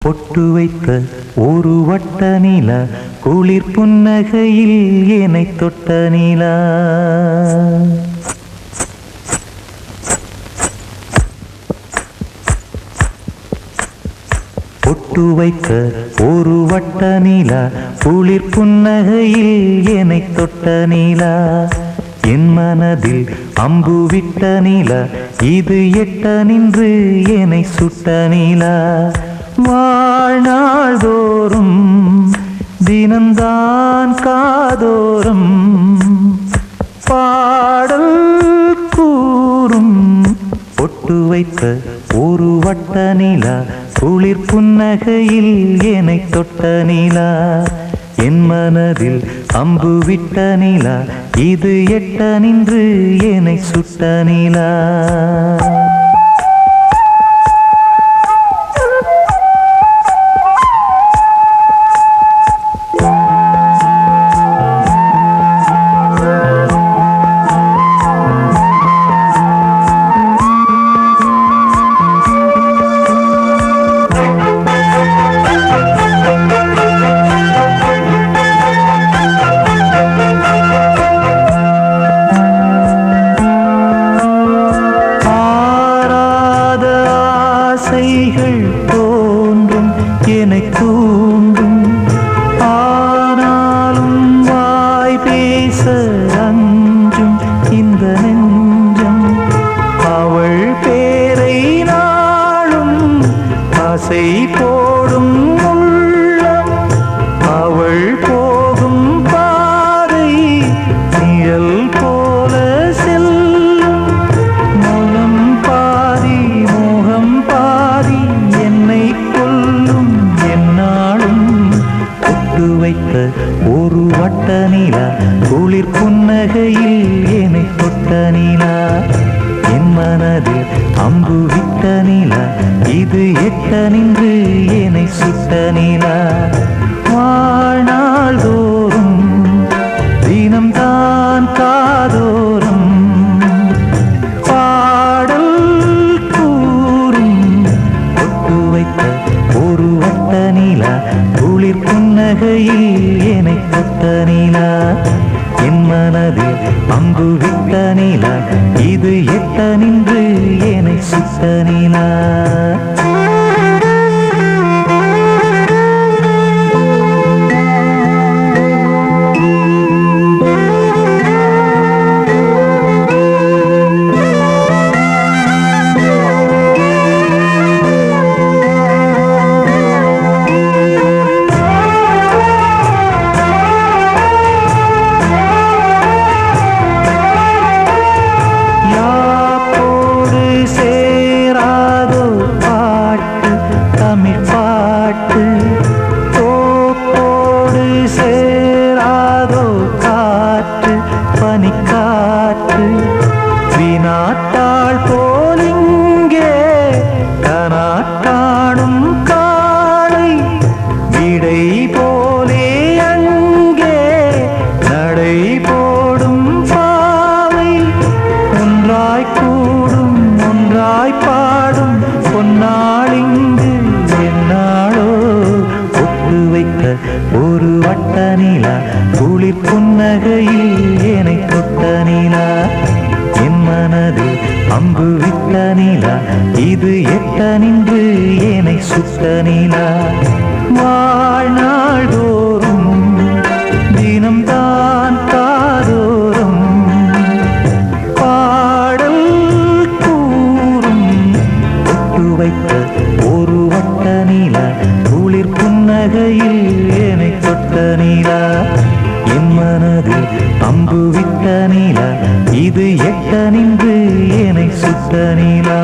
பொட்டு வைத்த ஒரு வட்ட நிலா குளிர் புன்னகையில் என்னை தொட்ட நிலா. பொட்டு வைத்த ஒரு வட்ட நிலா குளிர் புன்னகையில் என்னை தொட்ட நிலா. என் மனதில் அம்பு விட்ட நிலா இது எட்ட நின்று என்னை சுட்ட நிலா. வாழ்நாள் தோறும் தினம்தான் காதோறும் பாடல் கூறும். பொட்டு வைத்த ஒரு வட்ட நிலா குளிர் புன்னகையில் என்னை தொட்ட நிலா. என் மனதில் அம்பு விட்ட நிலா இது எட்ட நின்று என்னை சுட்ட நிலா. தோன்றும் என்னை தூண்டும் ஆனாலும் வாய் பேச அஞ்சும் இந்த நெஞ்சம். அவள் பேரை நாளும் ஆசை போடும் உள்ளம். அவள் போகும் பாதை நிழல் போல செல்லும். மனம் பாதி மோகம் பாதி என்னை கொல்லும் என்னாலும். பொட்டு வைத்த ஒரு வட்ட நிலா குளிர் புன்னகையில் என்னை தொட்ட நிலா. என் மனதில் அம்பு விட்ட நிலா இது எட்ட நின்று என்னை சுட்ட நிலா. வாழ்நாள் தோறும் தினம்தான் காதோறும் பாடல் கூறும். பொட்டு வைத்த ஒரு வட்ட நிலா குளிர் புன்னகையில் என்னை தொட்ட நிலா. என் மனதில் அம்பு விட்ட நிலா இது எட்ட நின்று என்னை சுட்ட நிலா. தமிழ் பாட்டு தோப்போடு சேராதோ காற்று பனிக்காற்று. வினாட்டாள் போலிங்கே கனாட்டாடும் காலை விடை போலே அங்கே நடை போடும் பாவை. ஒன்றாய் கூடும் ஒன்றாய் பாடும் பொன்னாளிங்கு என்னாளோ. பொட்டு வைத்த ஒரு வட்ட நிலா குளிர் புன்னகையில் என்னை தொட்ட நிலா. என் மனதில் அம்பு விட்ட நிலா இது எட்ட நின்று என்னை சுட்ட நிலா. வாழ்நாள் தோறும் தினம்தான் காதோறும் பாடல் கூறும். பொட்டு வைத்த ஒரு வட்ட நிலா குளிர் புன்னகையில் என்னை தொட்ட நிலா. என் மனதில் அம்பு விட்ட நிலா இது எட்ட நின்று என்னை சுட்ட நிலா.